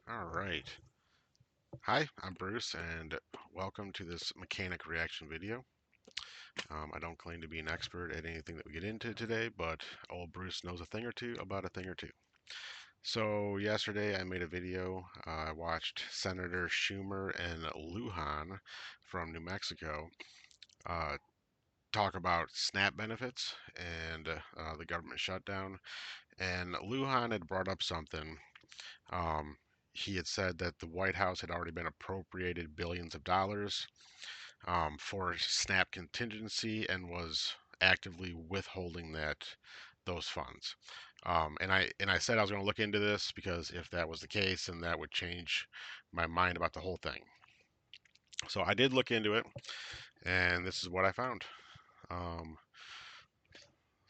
All right. Hi, I'm Bruce, and welcome to this mechanic reaction video. I don't claim to be an expert at anything that we get into today, but old Bruce knows a thing or two about a thing or two. So, yesterday I made a video. I watched Senator Schumer and Lujan from New Mexico uh, talk about SNAP benefits and the government shutdown. And Lujan had brought up something. Um, he had said that the White House had already been appropriated billions of dollars for SNAP contingency and was actively withholding those funds. And I said I was going to look into this because if that was the case, then that would change my mind about the whole thing. So I did look into it, and this is what I found. Um,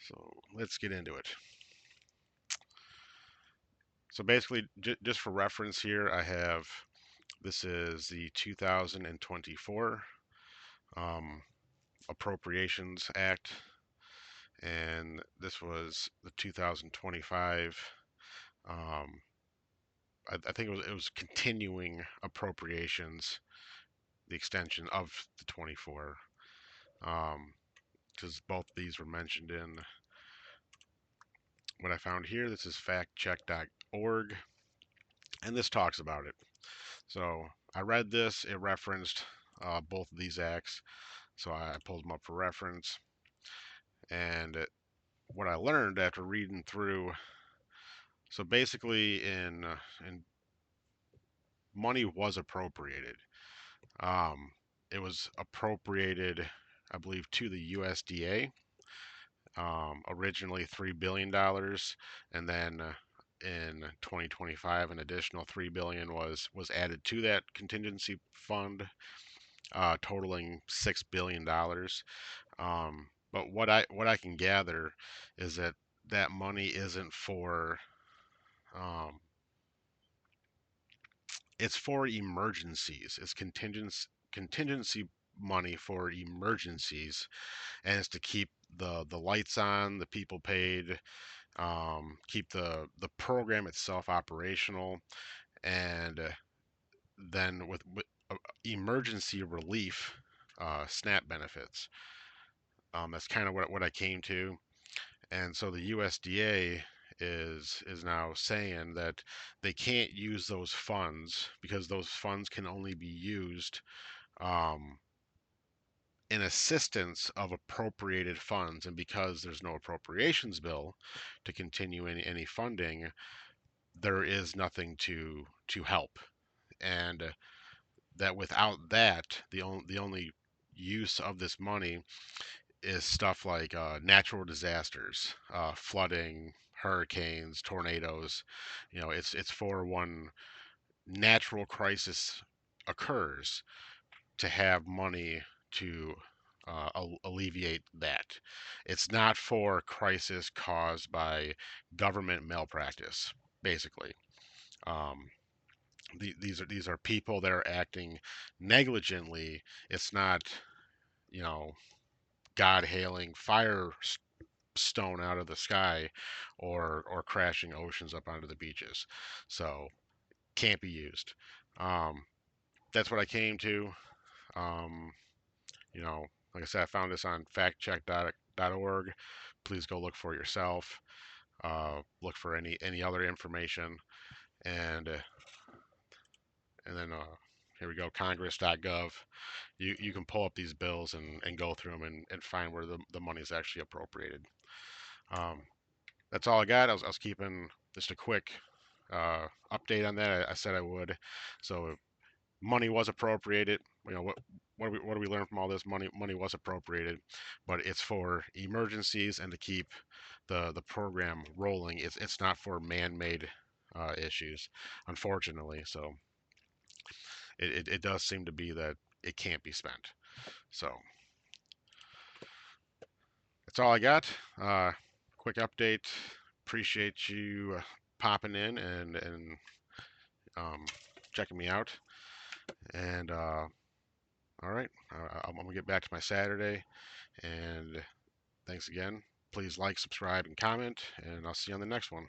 so let's get into it. So basically, just for reference here, I have this is the 2024 um, Appropriations Act, and this was the 2025. Um, I think it was continuing appropriations, the extension of the 24, because both these were mentioned in what I found here. This is factcheck.org, and this talks about it. So I read this. It referenced both of these acts, so I pulled them up for reference. And what I learned after reading through, so basically, in money was appropriated. Um, it was appropriated, I believe, to the USDA. Originally $3 billion, and then in 2025, an additional $3 billion was added to that contingency fund, totaling $6 billion. But what I can gather is that that money isn't for um, it's for emergencies. It's contingency money for emergencies, and it's to keep the lights on, the people paid, keep the program itself operational, and then with emergency relief, SNAP benefits. That's kind of what I came to, and so the USDA is now saying that they can't use those funds because those funds can only be used um, in assistance of appropriated funds, and because there's no appropriations bill to continue any funding, there is nothing to help, and that without that, the only use of this money is stuff like natural disasters, flooding, hurricanes, tornadoes. It's for when natural crisis occurs to have money to alleviate that. It's not for crisis caused by government malpractice, basically. Um, these are people that are acting negligently. It's not, you know, God hailing fire stone out of the sky, or crashing oceans up onto the beaches. So can't be used. Um, that's what I came to. Um, you know, like I said, I found this on factcheck.org. Please go look for it yourself. Look for any other information, and then here we go, congress.gov. You can pull up these bills and go through them and find where the money is actually appropriated. Um, that's all I got. I was keeping just a quick update on that. I said I would. So money was appropriated. What do we learn from all this? Money was appropriated, but it's for emergencies and to keep the program rolling. It's not for man-made issues, unfortunately. So it does seem to be that it can't be spent. So that's all I got. Quick update. Appreciate you popping in and um, checking me out. And all right, I'm gonna get back to my Saturday. And thanks again. Please like, subscribe, and comment. And I'll see you on the next one.